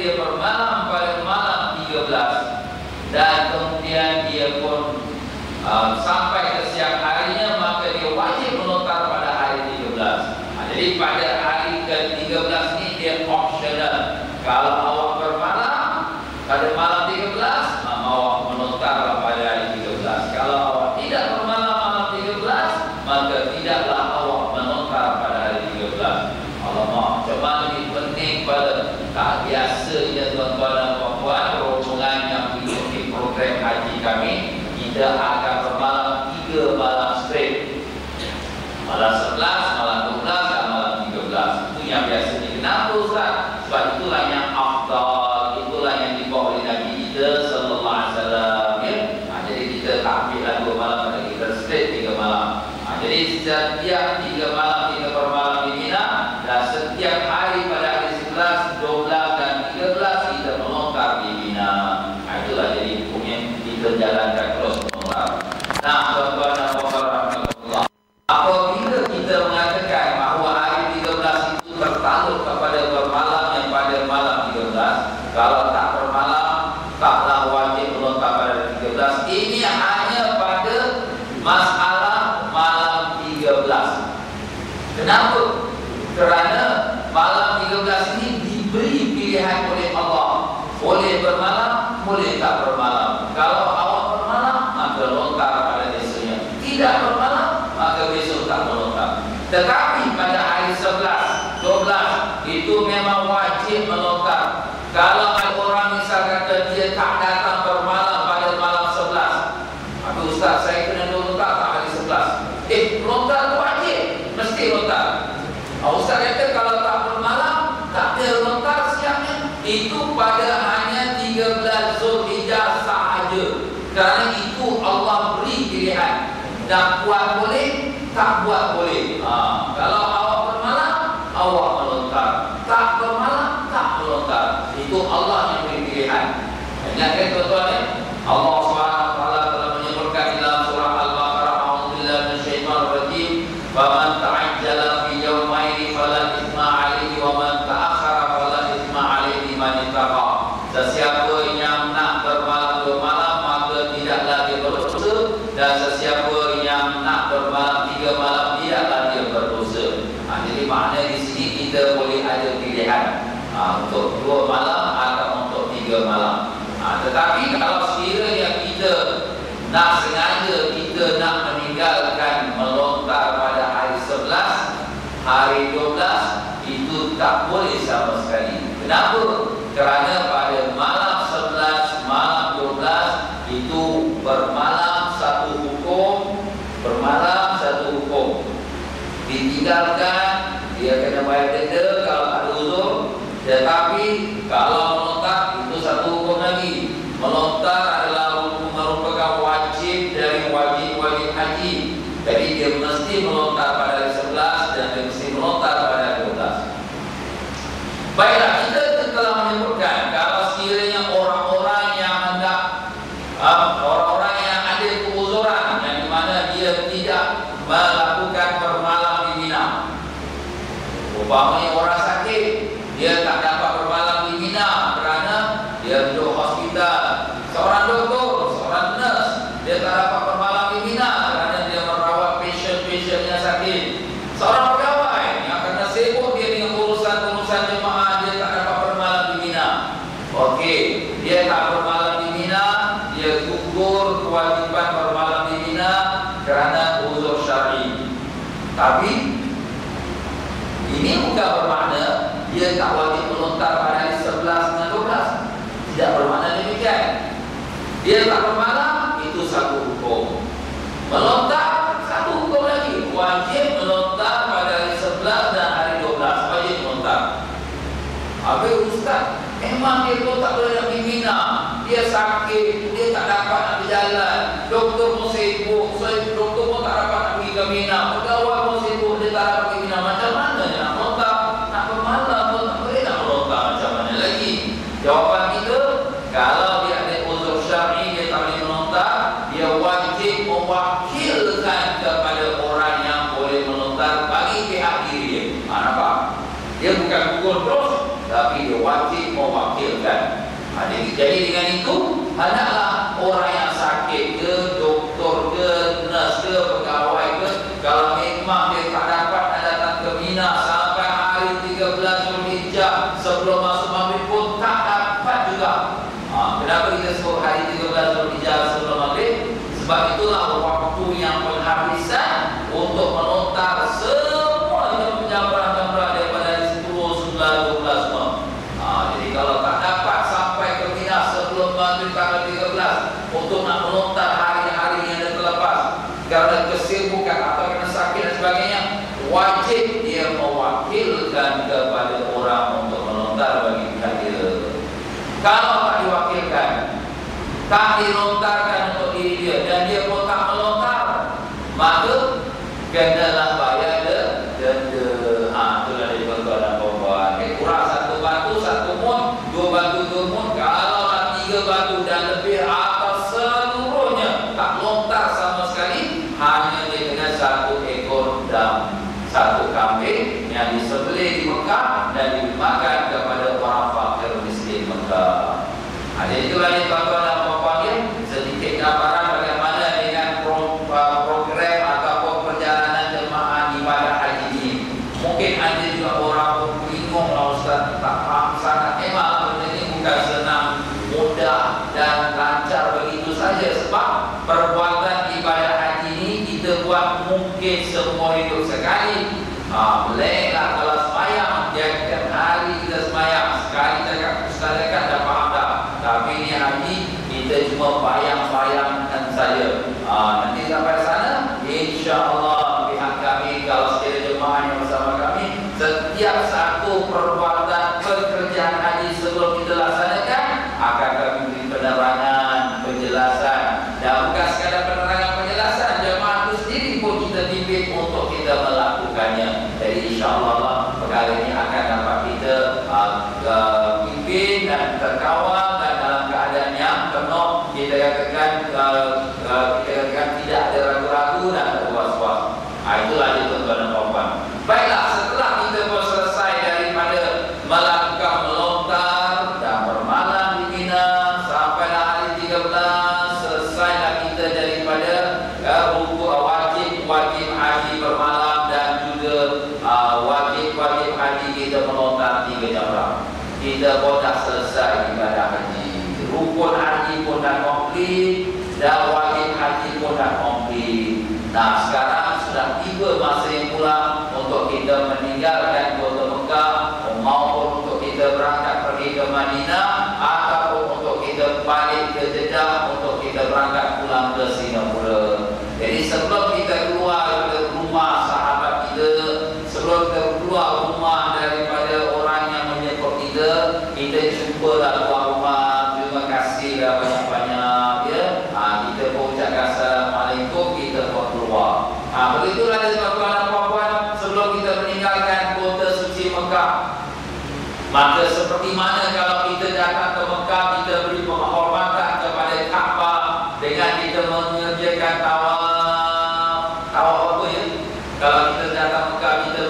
dia bermalam pada malam 13 dan kemudian dia pun sampai ke siang harinya, maka dia wajib melontar pada hari 13. Jadi pada hari ke-13 ini dia optional. Kalau awak bermalam pada malam 13, awak melontar pada hari 13. Kalau awak tidak bermalam malam 13, maka tidaklah awak melontar pada hari 13. Alamak, macam mana ini penting pada tak biasanya tuan-tuan dan puan-puan, rombongan yang mengikuti program haji kami, kita akan bermalam 3 malam straight. Malam 11, malam 12 dan malam 13. Itu yang biasanya. Kenapa Ustaz? Sebab itulah yang afdal, itulah yang dibawa oleh Nabi kita sallallahu alaihi wasallam, ya. Jadi kita tak ambillah 2 malam, pada kita straight 3 malam. Jadi setiap 3 malam kita bermalam di Mina, dan setiap hari pada hari 11, 12 dan 13 kita melontar di Mina. Itulah jadi hukumnya, kita jalankan terus melontar. Nah, tuan-tuan dan puan-puan rahmatullah, apabila kita mengatakan bahawa hari 13 itu tertakluk kepada bermalam yang pada malam 13, kalau tak bermalam taklah wajib melontar pada hari 13. Ini hanya pada masalah malam 13. Kenapa? Kerana malam 13 ini diberi pilihan oleh Allah. Boleh bermalam, boleh tak bermalam. Kalau awak bermalam, maka lontar pada esoknya. Tidak bermalam, maka besok tak melontar. Tetapi pada hari 11, 12 itu memang wajib melontar. Kalau ada orang misalkan dia tak datang bermalam pada malam 11, aduh Ustaz, saya kena lontar tak hari 11? Lontar tu wajib, mesti lontar. Ustaz kata kalau tak bermalam, tak ada lontar siangnya. Itu pada hanya 13 Zulhijjah sahaja. Kerana itu Allah beri pilihan. Nak buat boleh, tak buat boleh. Kalau awak bermalam, awak melontar. Tak bermalam, tak melontar. Itu Allah yang beri pilihan. Ingatkan tuan-tuan ya, Allah SWT telah menyebutkan dalam surah Al-Baqarah, a'udzubillahi minasyaitonir rajim, "Faman ta'ajjala fi yawmaini fala itsma 'alaihi wa man ta'akhkhara fala itsma 'alaihi man ittaqa." Sesiapa yang nak bermalam 2 malam, maka tidaklah dia berdosa, dan sesiapa yang nak bermalam 3 malam, tidaklah dia berdosa. Jadi makna di sini kita boleh ada pilihan untuk 2 malam atau untuk 3 malam. Tetapi kalau sekiranya kita nak sengaja, kita nak meninggalkan melontar pada hari 11, hari 12, itu tak boleh sama sekali. Kenapa? Kerana pada malam 11, malam 12 itu bermalam satu hukum, bermalam satu hukum. Ditinggalkan, dia kena bayar denda kalau ada uzur. Tetapi kalau melontar, itu satu hukum lagi. Melontar adalah merupakan wajib dari wajib-wajib haji. Jadi dia mesti melontar pada hari 11 dan dia mesti melontar pada hari 12. Baiklah, kita telah menyebutkan kalau sekiranya orang-orang yang hendak, orang-orang yang ada keuzuran, yang di mana dia tidak melakukan bermalam di Mina. Umpamanya orang sakit, dia tak dapat bermalam di Mina kerana dia duduk hospital. Seorang doktor, seorang nurse, dia tak dapat bermalam di Mina kerana dia merawat pasien-pasien yang sakit. Seorang pegawai yang kena sibuk dia dengan urusan-urusan jemaah, dia tak dapat bermalam di Mina. Okey, dia tak bermalam di Mina, dia gugur kewajiban bermalam di Mina kerana uzur syar'i. Tapi ini bukan bermakna dia tak wajib melontar pada hari 11 dan 12. Tidak bermakna demikian. Dia tak bermalam, itu satu hukum. Melontar, satu hukum lagi. Wajib melontar pada hari 11 dan hari 12. Wajib melontar. Habis Ustaz, memang dia pun tak boleh nak pergi Mina. Dia sakit, dia tak dapat nak berjalan. Doktor pun sibuk, doktor pun tak dapat nak pergi ke Mina. Pegawai pun sibuk, dia tak dapat pergi Mina. Macam mana dia nak melontar? Nak bermalam pun tak boleh nak melontar. Macam mana lagi? Jawapan kita, kalau dia ada uzur syar'i, dia tak boleh melontar, dia wajib mewakilkan kepada orang yang boleh melontar bagi pihak diri dia. Nampak? Dia bukan gugur terus, tapi dia wajib mewakilkan. Jadi dengan itu, hendaklah orang yang sakit ke, doktor ke, nurse ke, pegawai ke, kalau memang dia tak dapat datang ke Mina sampai hari 13 Zulhijjah sebelum masuk maghrib pun tak dapat juga. Kenapa kita sebut hari 13 Zulhijjah sebelum maghrib? Sebab itulah waktu yang penghabisan untuk melontar semua jamrah-jamrah daripada hari 10, 11, 12 semua. Jadi kalau tak dapat sampai ke Mina sebelum maghrib tanggal 13 untuk nak melontar hari-hari yang dah terlepas kerana kesibukan atau kerana sakit dan sebagainya, wajib dia mewakilkan kepada orang untuk melontar bagi pihak dia. Kalau tak diwakilkan, tak dilontarkan untuk diri dia dan dia pun tak melontar, maka kenalah bayar denda. Itulah dia tuan-tuan dan puan-puan. Kurang satu batu satu mun, dua batu dua mun. Kalau tiga batu dan lebih atau seluruhnya tak lontar sama sekali, hanya dengan satu ekor dam, satu kambing yang disembelih di Mekah dan dimakan kepada orang fakir miskin Mekah. Jadi itulah yang tuan-tuan dan puan-puan, sedikit gambaran bagaimana dengan program ataupun perjalanan jemaah ibadah haji ini. Mungkin ada juga orang bingung, Ustaz, tak faham sangat. Memang benda ini bukan senang, mudah dan lancar begitu saja. Sebab perbuatan ibadah haji ini kita buat mungkin semua hidup sekali. Bolehlah kalau semayang, tiap hari kita semayang. Sekali cakap Ustaz dekat dah faham dah. Tapi ni haji kita cuma bayang-bayangkan saja. Nanti sampai sana, insya-Allah pihak kami, kalau sekiranya jemaah yang bersama kami, setiap satu perbuatan pekerjaan haji sebelum kita laksanakan akan kami beri penerangan, penjelasan. Dan bukan sekadar penerangan penjelasan, jemaah itu sendiri pun kita bimbing untuk kita melakukannya. Jadi insya-Allah perkara ini akan dapat kita pimpin dan terkawal dan dalam keadaan yang penuh. Kita katakan tidak ada ragu-ragu dan was-was. Itulah dia tuan-tuan dan puan-puan. Baiklah, setelah kita pun selesai daripada melakukan melontar dan bermalam di Mina sampailah hari 13, selesailah kita daripada wajib haji bermalam dan juga wajib haji kita melontar 3 jamrah. Kita pun dah selesai ibadah haji. Rukun haji pun dah komplit dan wajib haji pun dah komplit. Nah, sekarang sudah tiba masa yang pula untuk kita meninggalkan kota Mekah maupun untuk kita berangkat pergi ke Madinah ataupun untuk kita balik ke Jeddah untuk kita berangkat pulang ke Singapura. Jadi sebelum kita keluar dari rumah sahabat kita, sebelum kita keluar rumah daripada orang yang menyokong kita jumpalah tuan rumah. Terima kasih banyak-banyak ya. Kita pun ucapkan Assalamualaikum, kita pun keluar. Begitulah tuan-tuan dan puan-puan sebelum kita meninggalkan kota suci Mekah. Maka seperti mana kalau kita datang ke Mekah, kita beri penghormatan kepada Kaabah dengan kita mengerjakan tawaf apa ya? Kalau kita datang Mekah, kita